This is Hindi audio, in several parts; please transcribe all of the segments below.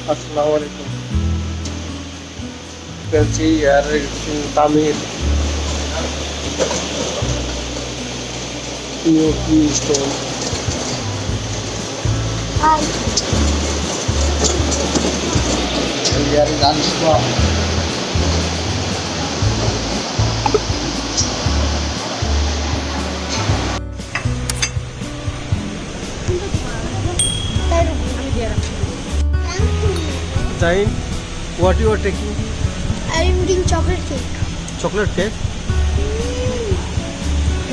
अस्सलाम वालेकुम। You can see here in Tamil new tea stall. Hi. And here is Anshua. Zain, what you are taking? I am eating chocolate cake. Chocolate cake.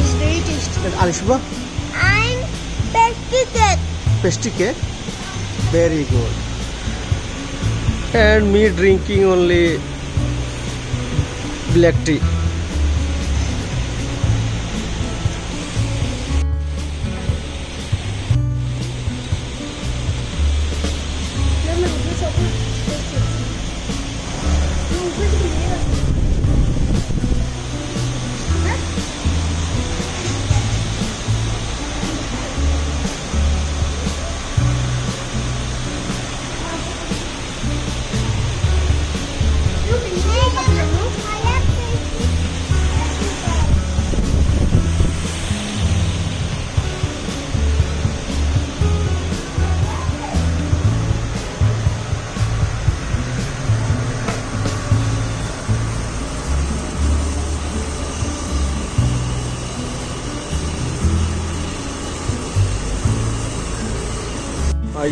It's very tasty. And Anshua, I'm pastry cake. pastry cake. Very good. And me drinking only black tea.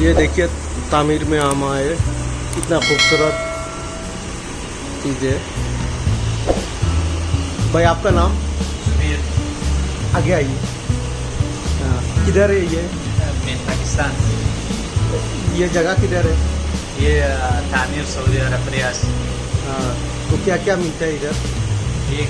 ये देखिए तामीर में आम आए, कितना खूबसूरत चीज़ है। भाई आपका नाम? आगे आइए। हाँ, किधर है ये? पाकिस्तान। ये जगह किधर है? ये तामीर सऊदी अरब रियाद। हाँ, तो क्या क्या मिलता है इधर? ये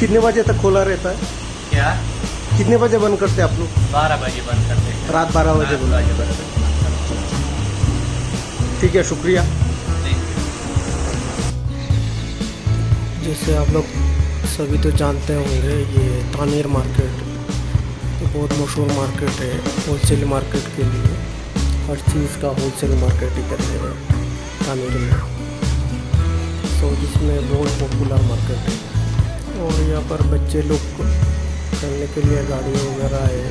कितने बजे तक खोला रहता है? क्या? कितने बजे बंद करते हैं आप लोग? 12 बजे बंद करते हैं। रात 12 बजे बंद। बजे बंद करते ठीक है, शुक्रिया। हैं। जैसे आप लोग सभी तो जानते होंगे, ये तामीर मार्केट तो बहुत मशहूर मार्केट है होलसेल मार्केट के लिए। हर चीज़ का होलसेल मार्केट इधर है तामीर में, तो जिसमें बहुत पॉपुलर मार्केट है। और यहाँ पर बच्चे लोग खेलने के लिए गाड़ी वगैरह है,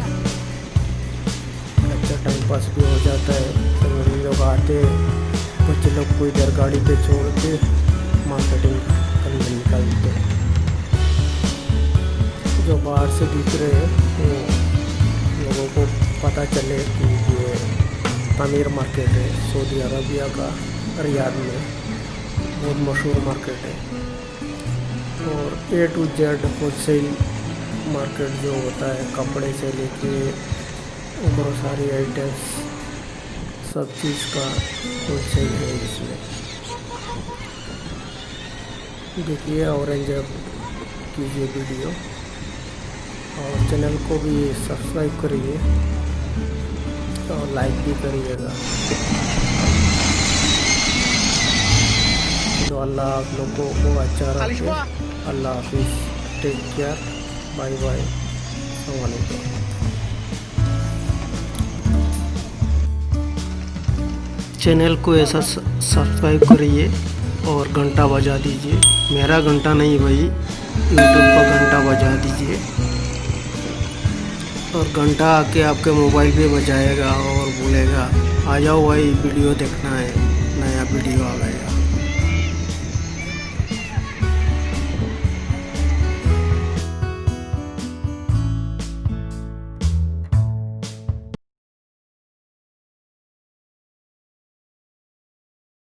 अच्छा टाइम पास भी हो जाता है। फैमिली लोग आते, बच्चे लोग को इधर गाड़ी पे छोड़ के मार्केटिंग करने निकलते हैं। जो बाहर से दिख रहे हैं वो लोगों को पता चले कि ये तामीर मार्केट है सऊदी अरबिया का रियाद में, बहुत मशहूर मार्केट है। और A to Z wholesale market जो होता है, कपड़े से लेके बहुत सारी आइटम्स, सब चीज़ का होलसेल है इसमें। देखिए और एंजॉय कीजिए वीडियो, और चैनल को भी सब्सक्राइब करिए और लाइक भी करिएगा। तो अल्लाह आप लोगों को अच्छा रखे। अल्लाह हाफिज़, टेक केयर, बाय बाय, अस्सलाम वालेकुम। चैनल को ऐसा सब्सक्राइब करिए और घंटा बजा दीजिए। मेरा घंटा नहीं भाई, यूट्यूब का घंटा बजा दीजिए, और घंटा आके आपके मोबाइल पे बजाएगा और बोलेगा आ जाओ भाई वीडियो देखना है, नया वीडियो आ गया।